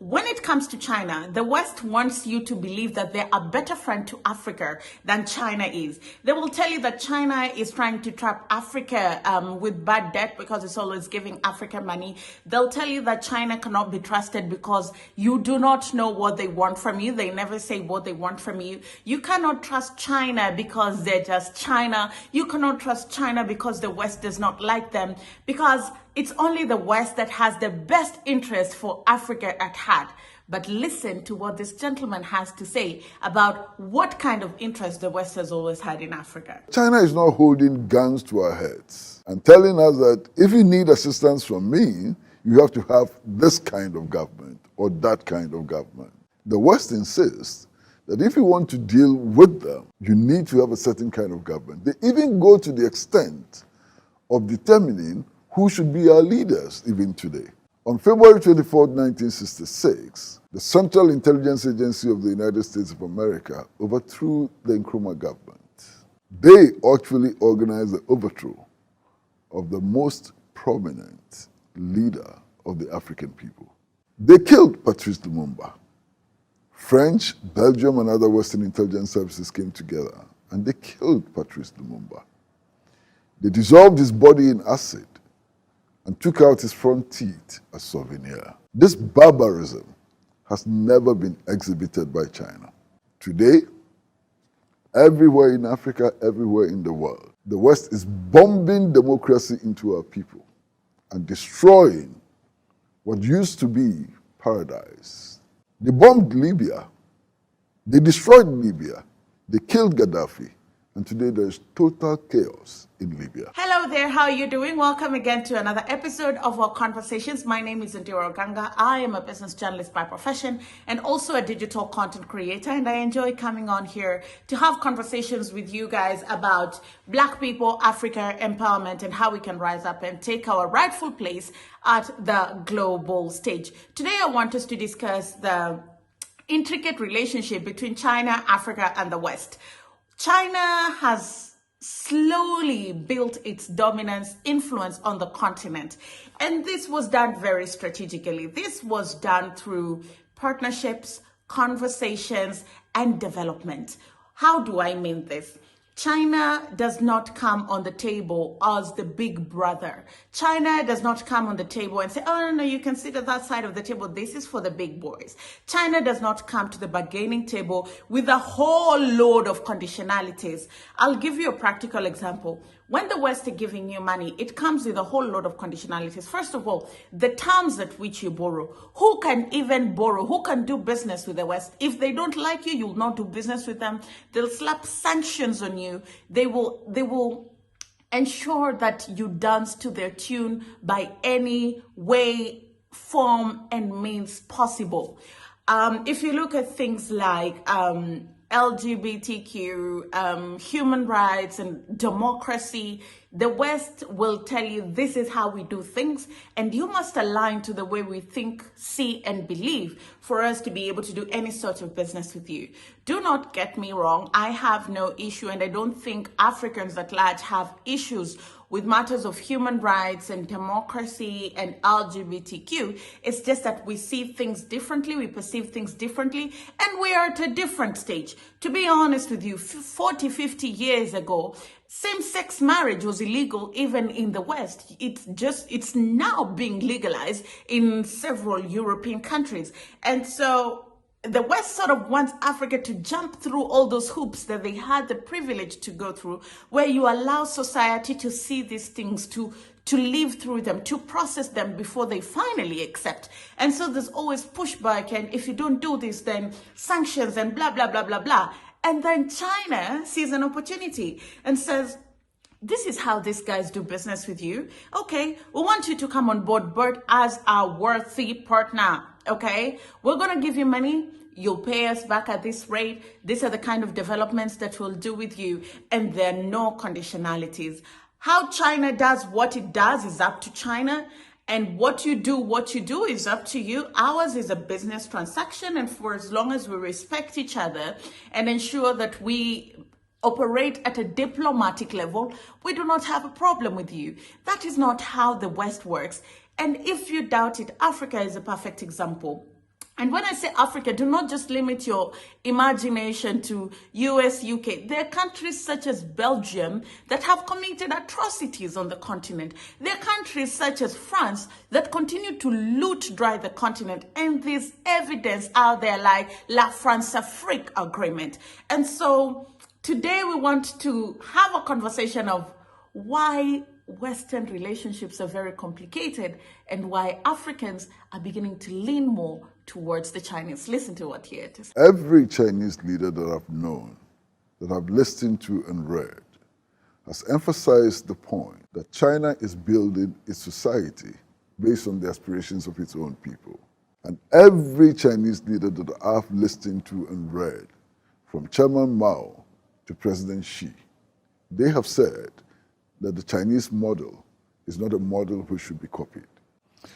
when it comes to China, the West wants you to believe that they're a better friend to Africa than China is. They will tell you that China is trying to trap Africa with bad debt because it's always giving Africa money. They'll tell you that China cannot be trusted because you do not know what they want from you. They never say what they want from you. You cannot trust China because they're just China. You cannot trust China because the West does not like them, because it's only the West that has the best interest for Africa at heart. But listen to what this gentleman has to say about what kind of interest the West has always had in Africa. China is not holding guns to our heads and telling us that if you need assistance from me, you have to have this kind of government or that kind of government. The West insists that if you want to deal with them, you need to have a certain kind of government. They even go to the extent of determining who should be our leaders even today. On February 24, 1966, the Central Intelligence Agency of the United States of America overthrew the Nkrumah government. They actually organized the overthrow of the most prominent leader of the African people. They killed Patrice Lumumba. French, Belgium, and other Western intelligence services came together and they killed Patrice Lumumba. They dissolved his body in acid and took out his front teeth as souvenir. This barbarism has never been exhibited by China. Today, everywhere in Africa, everywhere in the world, the West is bombing democracy into our people and destroying what used to be paradise. They bombed Libya. They destroyed Libya. They killed Gaddafi. And today there is total chaos in Libya. Hello there, how are you doing? Welcome again to another episode of our conversations. My name is Ondiro Oganga. I am a business journalist by profession and also a digital content creator, and I enjoy coming on here to have conversations with you guys about Black people, Africa, empowerment, and how we can rise up and take our rightful place at the global stage. Today I want us to discuss the intricate relationship between China, Africa, and the West. China has slowly built its dominance, influence on the continent. And this was done very strategically. This was done through partnerships, conversations, and development. How do I mean this? China does not come on the table as the big brother. China does not come on the table and say, oh, no, you can sit at that side of the table. This is for the big boys. China does not come to the bargaining table with a whole load of conditionalities. I'll give you a practical example. When the West are giving you money, it comes with a whole lot of conditionalities. First of all, the terms at which you borrow. Who can even borrow? Who can do business with the West? If they don't like you, you'll not do business with them. They'll slap sanctions on you. They will ensure that you dance to their tune by any way, form, and means possible. If you look at things like LGBTQ, human rights, and democracy, the West will tell you this is how we do things, and you must align to the way we think, see, and believe for us to be able to do any sort of business with you. Do not get me wrong. I have no issue, and I don't think Africans at large have issues with matters of human rights and democracy and LGBTQ. It's just that we see things differently, we perceive things differently, and we are at a different stage. To be honest with you, 40, 50 years ago, same-sex marriage was illegal even in the West. It's now being legalized in several European countries. And so the West sort of wants Africa to jump through all those hoops that they had the privilege to go through, where you allow society to see these things, to live through them, to process them before they finally accept. And so there's always pushback, and if you don't do this, then sanctions and blah, blah, blah, blah, blah. And then China sees an opportunity and says, this is how these guys do business with you. Okay, we want you to come on board, but as a worthy partner. Okay, we're going to give you money. You'll pay us back at this rate. These are the kind of developments that we'll do with you. And there are no conditionalities. How China does what it does is up to China. And what you do is up to you. Ours is a business transaction. And for as long as we respect each other and ensure that we operate at a diplomatic level, we do not have a problem with you. That is not how the West works. And if you doubt it, Africa is a perfect example. And when I say Africa, do not just limit your imagination to US, UK. There are countries such as Belgium that have committed atrocities on the continent. There are countries such as France that continue to loot dry the continent. And there's evidence out there like La France-Afrique Agreement. And so today we want to have a conversation of why Western relationships are very complicated and why Africans are beginning to lean more towards the Chinese. Listen to what he had to say. Every Chinese leader that I've known, that I've listened to and read, has emphasized the point that China is building its society based on the aspirations of its own people. And every Chinese leader that I've listened to and read, from Chairman Mao to President Xi, they have said that the Chinese model is not a model which should be copied.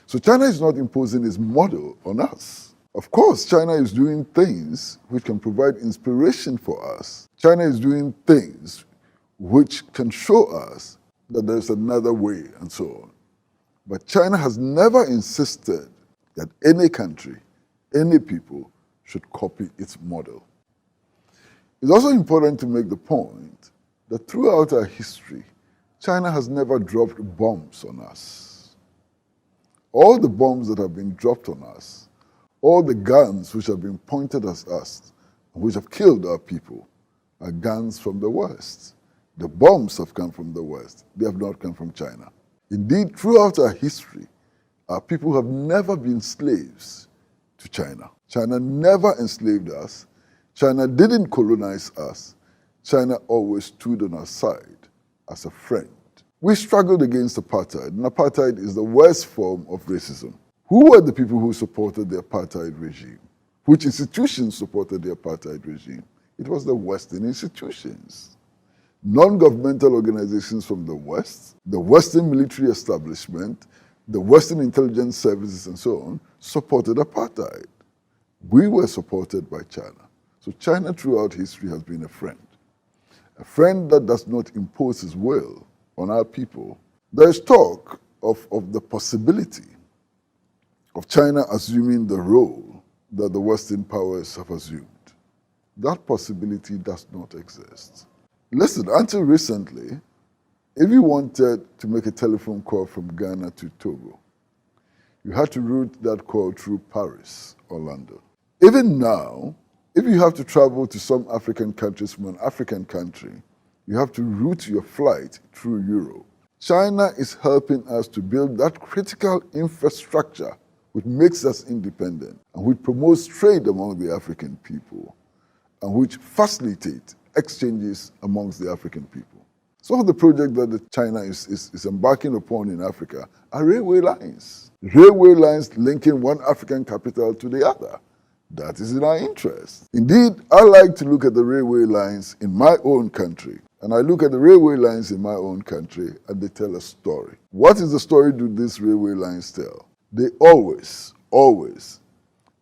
So China is not imposing its model on us. Of course, China is doing things which can provide inspiration for us. China is doing things which can show us that there's another way and so on. But China has never insisted that any country, any people should copy its model. It's also important to make the point that throughout our history, China has never dropped bombs on us. All the bombs that have been dropped on us, all the guns which have been pointed at us, which have killed our people, are guns from the West. The bombs have come from the West. They have not come from China. Indeed, throughout our history, our people have never been slaves to China. China never enslaved us. China didn't colonize us. China always stood on our side as a friend. We struggled against apartheid, and apartheid is the worst form of racism. Who were the people who supported the apartheid regime? Which institutions supported the apartheid regime? It was the Western institutions. Non-governmental organizations from the West, the Western military establishment, the Western intelligence services and so on, supported apartheid. We were supported by China. So China throughout history has been a friend that does not impose his will on our people. There is talk of the possibility of China assuming the role that the Western powers have assumed. That possibility does not exist. Listen, until recently, if you wanted to make a telephone call from Ghana to Togo, you had to route that call through Paris or London. Even now, if you have to travel to some African countries from an African country, you have to route your flight through Europe. China is helping us to build that critical infrastructure which makes us independent and which promotes trade among the African people and which facilitates exchanges amongst the African people. Some of the projects that China is embarking upon in Africa are railway lines linking one African capital to the other. That is in our interest. Indeed, I like to look at the railway lines in my own country, and I look at the railway lines in my own country, and they tell a story. What is the story do these railway lines tell? They always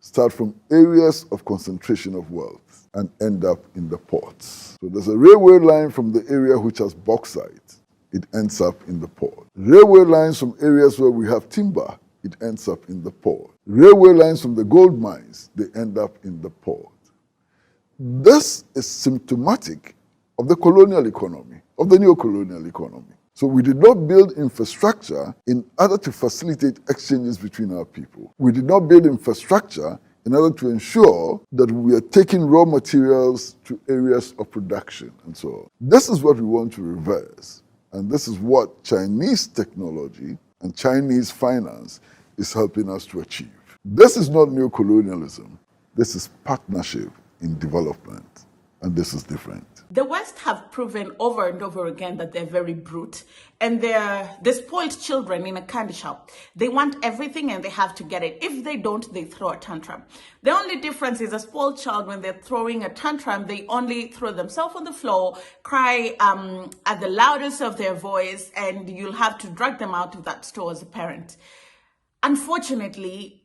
start from areas of concentration of wealth and end up in the ports. So there's a railway line from the area which has bauxite. It ends up in the port. Railway lines from areas where we have timber. It ends up in the port. Railway lines from the gold mines, they end up in the port. This is symptomatic of the colonial economy, of the neo-colonial economy. So we did not build infrastructure in order to facilitate exchanges between our people. We did not build infrastructure in order to ensure that we are taking raw materials to areas of production and so on. This is what we want to reverse. And this is what Chinese technology and Chinese finance is helping us to achieve. This is not neo-colonialism. This is partnership in development. And this is different. The West have proven over and over again that they're very brute and they're spoiled children in a candy shop. They want everything and they have to get it. If they don't, they throw a tantrum. The only difference is a spoiled child, when they're throwing a tantrum, they only throw themselves on the floor, cry at the loudest of their voice, and you'll have to drag them out of that store as a parent. Unfortunately,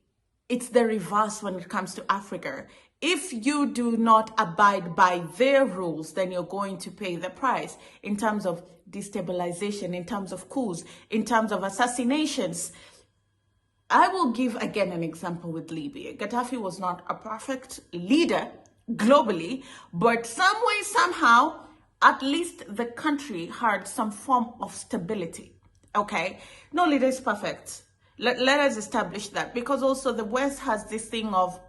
it's the reverse when it comes to Africa. If you do not abide by their rules, then you're going to pay the price in terms of destabilization, in terms of coups, in terms of assassinations. I will give again an example with Libya. Gaddafi was not a perfect leader globally, but some way, somehow, at least the country had some form of stability. Okay? No leader is perfect. Let us establish that, because also the West has this thing of,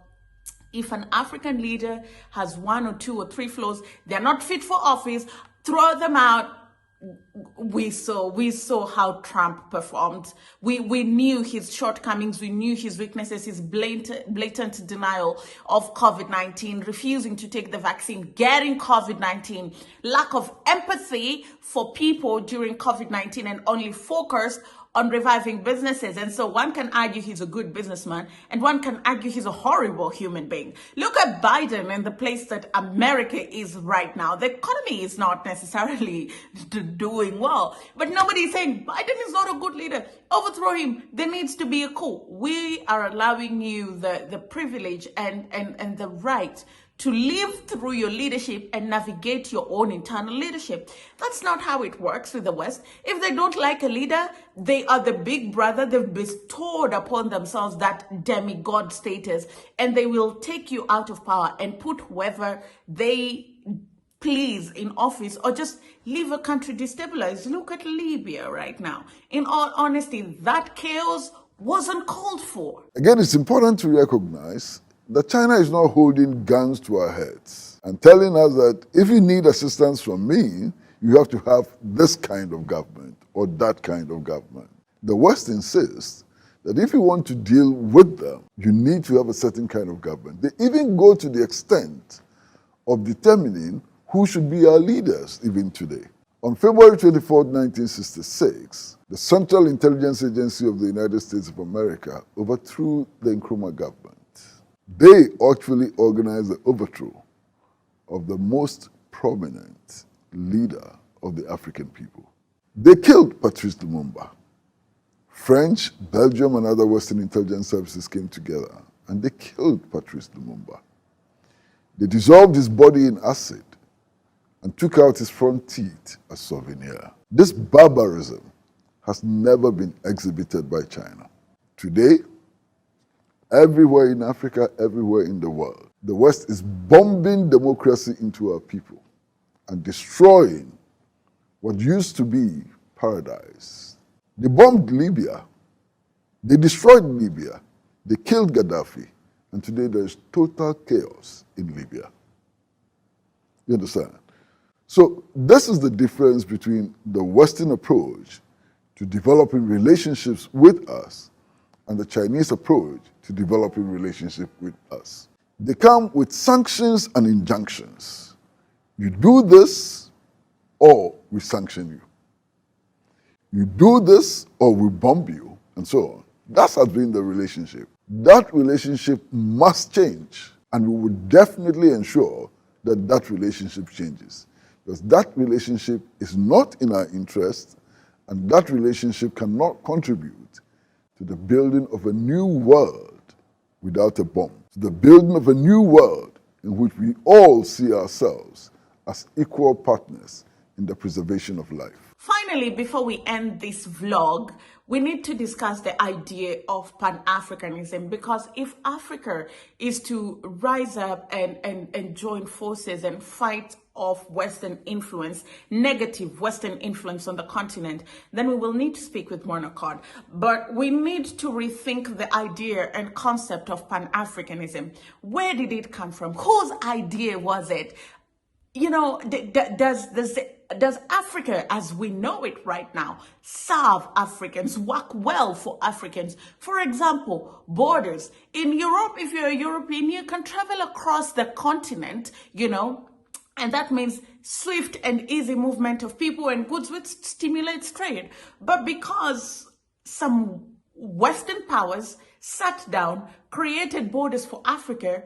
if an African leader has 1 or 2 or 3 flaws, they're not fit for office, throw them out. We saw how Trump performed. We knew his shortcomings, we knew his weaknesses, his blatant denial of COVID-19, refusing to take the vaccine, getting COVID-19, lack of empathy for people during COVID-19, and only focused on reviving businesses. And so one can argue he's a good businessman, and one can argue he's a horrible human being. Look at Biden and the place that America is right now. The economy is not necessarily doing well, but nobody is saying Biden is not a good leader. Overthrow him. There needs to be a coup. We are allowing you the privilege and the right to live through your leadership and navigate your own internal leadership. That's not how it works with the West. If they don't like a leader, they are the big brother. They've bestowed upon themselves that demigod status, and they will take you out of power and put whoever they please in office, or just leave a country destabilized. Look at Libya right now. In all honesty, that chaos wasn't called for. Again, it's important to recognize that China is not holding guns to our heads and telling us that if you need assistance from me, you have to have this kind of government or that kind of government. The West insists that if you want to deal with them, you need to have a certain kind of government. They even go to the extent of determining who should be our leaders even today. On February 24, 1966, the Central Intelligence Agency of the United States of America overthrew the Nkrumah government. They actually organized the overthrow of the most prominent leader of the African people. They killed Patrice Lumumba. French, Belgium, and other Western intelligence services came together and they killed Patrice Lumumba. They dissolved his body in acid and took out his front teeth as souvenir. This barbarism has never been exhibited by China. Today, everywhere in Africa, everywhere in the world, the West is bombing democracy into our people and destroying what used to be paradise. They bombed Libya. They destroyed Libya. They killed Gaddafi. And today there is total chaos in Libya. You understand? So this is the difference between the Western approach to developing relationships with us and the Chinese approach to developing relationship with us. They come with sanctions and injunctions. You do this or we sanction you. You do this or we bomb you, and so on. That has been the relationship. That relationship must change, and we will definitely ensure that that relationship changes. Because that relationship is not in our interest, and that relationship cannot contribute to the building of a new world without a bomb. To the building of a new world in which we all see ourselves as equal partners in the preservation of life. Finally, before we end this vlog, we need to discuss the idea of Pan-Africanism, because if Africa is to rise up and join forces and fight off Western influence, negative Western influence on the continent, then we will need to speak with one accord. But we need to rethink the idea and concept of Pan-Africanism. Where did it come from? Whose idea was it? You know, does Africa, as we know it right now, serve Africans, work well for Africans? For example, borders. In Europe, if you're a European, you can travel across the continent, you know, and that means swift and easy movement of people and goods, which stimulates trade. But because some Western powers sat down, created borders for Africa,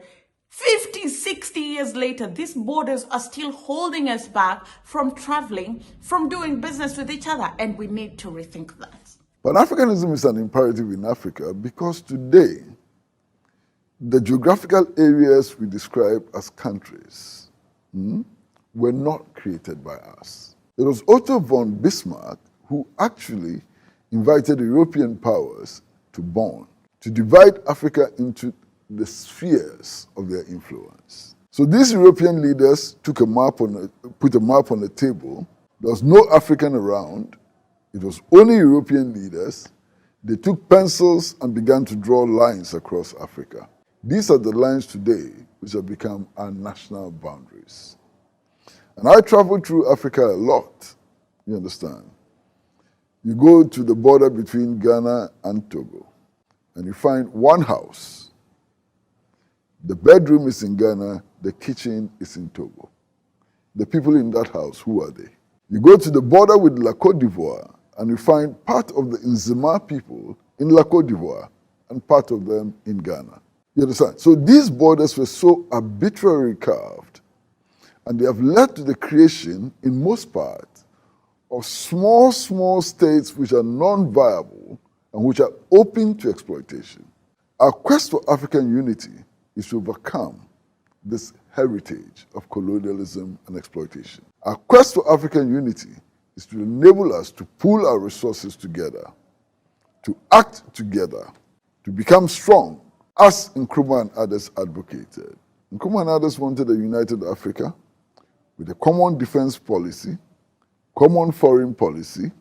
50, 60 years later, these borders are still holding us back from traveling, from doing business with each other, and we need to rethink that. Pan-Africanism is an imperative in Africa because today, the geographical areas we describe as countries were not created by us. It was Otto von Bismarck who actually invited European powers to Bonn to divide Africa into the spheres of their influence. So these European leaders put a map on the table. There was no African around. It was only European leaders. They took pencils and began to draw lines across Africa. These are the lines today which have become our national boundaries. And I travel through Africa a lot, you understand. You go to the border between Ghana and Togo, and you find one house. The bedroom is in Ghana, the kitchen is in Togo. The people in that house, who are they? You go to the border with La Côte d'Ivoire, and you find part of the Nzima people in La Côte d'Ivoire, and part of them in Ghana. You understand? So these borders were so arbitrarily carved, and they have led to the creation, in most parts, of small states which are non-viable and which are open to exploitation. Our quest for African unity is to overcome this heritage of colonialism and exploitation. Our quest for African unity is to enable us to pool our resources together, to act together, to become strong, as Nkrumah and others advocated. Nkrumah and others wanted a united Africa with a common defense policy, common foreign policy,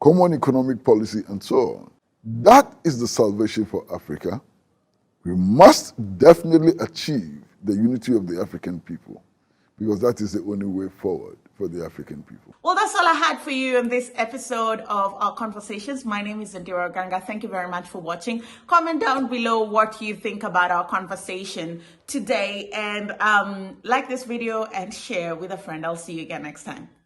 common economic policy, and so on. That is the salvation for Africa. We must definitely achieve the unity of the African people, because that is the only way forward for the African people. Well, that's all I had for you in this episode of our conversations. My name is Ondiro Oganga. Thank you very much for watching. Comment down below what you think about our conversation today, and like this video and share with a friend. I'll see you again next time.